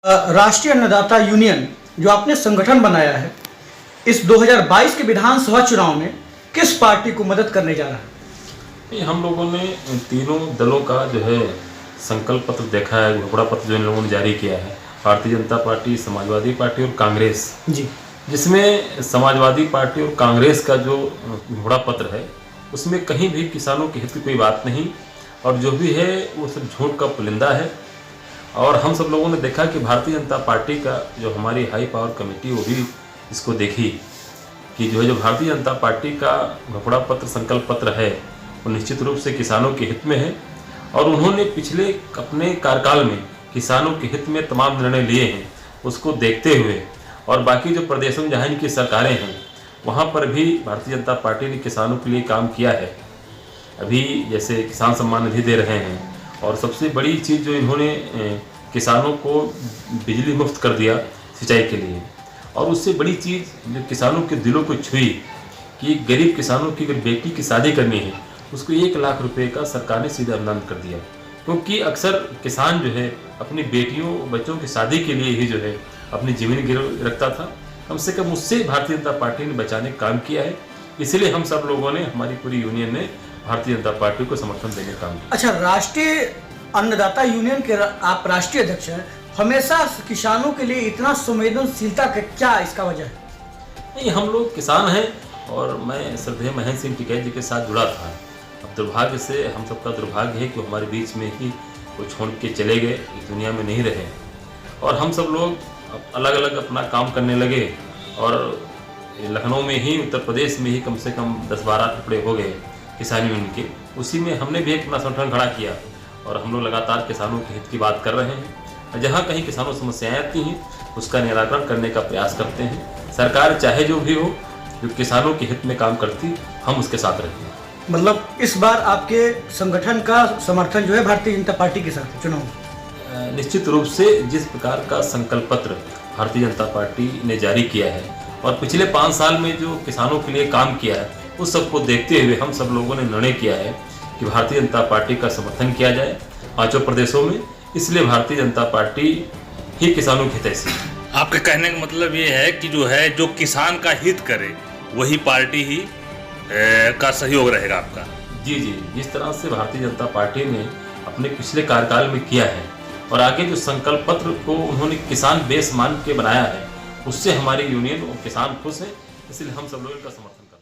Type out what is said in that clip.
राष्ट्रीय अन्नदाता यूनियन जो आपने संगठन बनाया है, इस 2022 के विधानसभा चुनाव में किस पार्टी को मदद करने जा रहा है? हम लोगों ने तीनों दलों का जो है संकल्प पत्र देखा है, घोषणा पत्र जो इन लोगों ने जारी किया है, भारतीय जनता पार्टी, समाजवादी पार्टी और कांग्रेस जी, जिसमें समाजवादी पार्टी और कांग्रेस का जो घोषणा पत्र है उसमें कहीं भी किसानों के हित की कोई बात नहीं, और जो भी है वो सब झूठ का पुलिंदा है। और हम सब लोगों ने देखा कि भारतीय जनता पार्टी का जो हमारी हाई पावर कमेटी वो भी इसको देखी कि जो भारतीय जनता पार्टी का घोषणा पत्र, संकल्प पत्र है वो निश्चित रूप से किसानों के हित में है, और उन्होंने पिछले अपने कार्यकाल में किसानों के हित में तमाम निर्णय लिए हैं। उसको देखते हुए और बाकी जो प्रदेशों में जहाँ इनकी सरकारें हैं वहाँ पर भी भारतीय जनता पार्टी ने किसानों के लिए काम किया है। अभी जैसे किसान सम्मान निधि दे रहे हैं, और सबसे बड़ी चीज़ जो इन्होंने किसानों को बिजली मुफ्त कर दिया सिंचाई के लिए, और उससे बड़ी चीज़ जो किसानों के दिलों को छुई कि गरीब किसानों की अगर बेटी की शादी करनी है उसको 1 लाख रुपए का सरकार ने सीधा अनुदान कर दिया। क्योंकि अक्सर किसान जो है अपनी बेटियों बच्चों की शादी के लिए ही जो है अपनी ज़मीन गिरवी रखता था। कम से कम उससे भारतीय जनता पार्टी ने बचाने का काम किया है। इसलिए हम सब लोगों ने, हमारी पूरी यूनियन ने भारतीय जनता पार्टी को समर्थन देने का काम किया। अच्छा, राष्ट्रीय अन्नदाता यूनियन के आप राष्ट्रीय अध्यक्ष हैं, हमेशा किसानों के लिए इतना संवेदनशीलता का क्या इसका वजह है? नहीं, हम लोग किसान हैं और मैं श्रद्धेय महेंद्र सिंह टिकैत जी के साथ जुड़ा था। अब दुर्भाग्य से हम सबका दुर्भाग्य है कि हमारे बीच में ही वो छोड़ के चले गए, इस दुनिया में नहीं रहे, और हम सब लोग अलग अलग अपना काम करने लगे। और लखनऊ में ही, उत्तर प्रदेश में ही कम से कम 10-12 टुकड़े हो गए किसान यूनियन के। उसी में हमने भी एक अपना संगठन खड़ा किया, और हम लोग लगातार किसानों के हित की बात कर रहे हैं। जहाँ कहीं किसानों समस्याएं आती हैं उसका निराकरण करने का प्रयास करते हैं। सरकार चाहे जो भी हो, जो किसानों के हित में काम करती, हम उसके साथ रहते हैं। मतलब इस बार आपके संगठन का समर्थन जो है भारतीय जनता पार्टी के साथ चुनाव में? निश्चित रूप से जिस प्रकार का संकल्प पत्र भारतीय जनता पार्टी ने जारी किया है और पिछले 5 साल में जो किसानों के लिए काम किया है, उस सबको देखते हुए हम सब लोगों ने निर्णय किया है कि भारतीय जनता पार्टी का समर्थन किया जाए 5 प्रदेशों में। इसलिए भारतीय जनता पार्टी ही किसानों की हितैषी है। आपके कहने का मतलब ये है कि जो किसान का हित करे वही पार्टी ही का सहयोग रहेगा आपका? जी, जिस तरह से भारतीय जनता पार्टी ने अपने पिछले कार्यकाल में किया है और आगे जो संकल्प पत्र को उन्होंने किसान बेस मान के बनाया है, उससे हमारी यूनियन और किसान खुश है। इसलिए हम सब लोग इनका समर्थन करते हैं।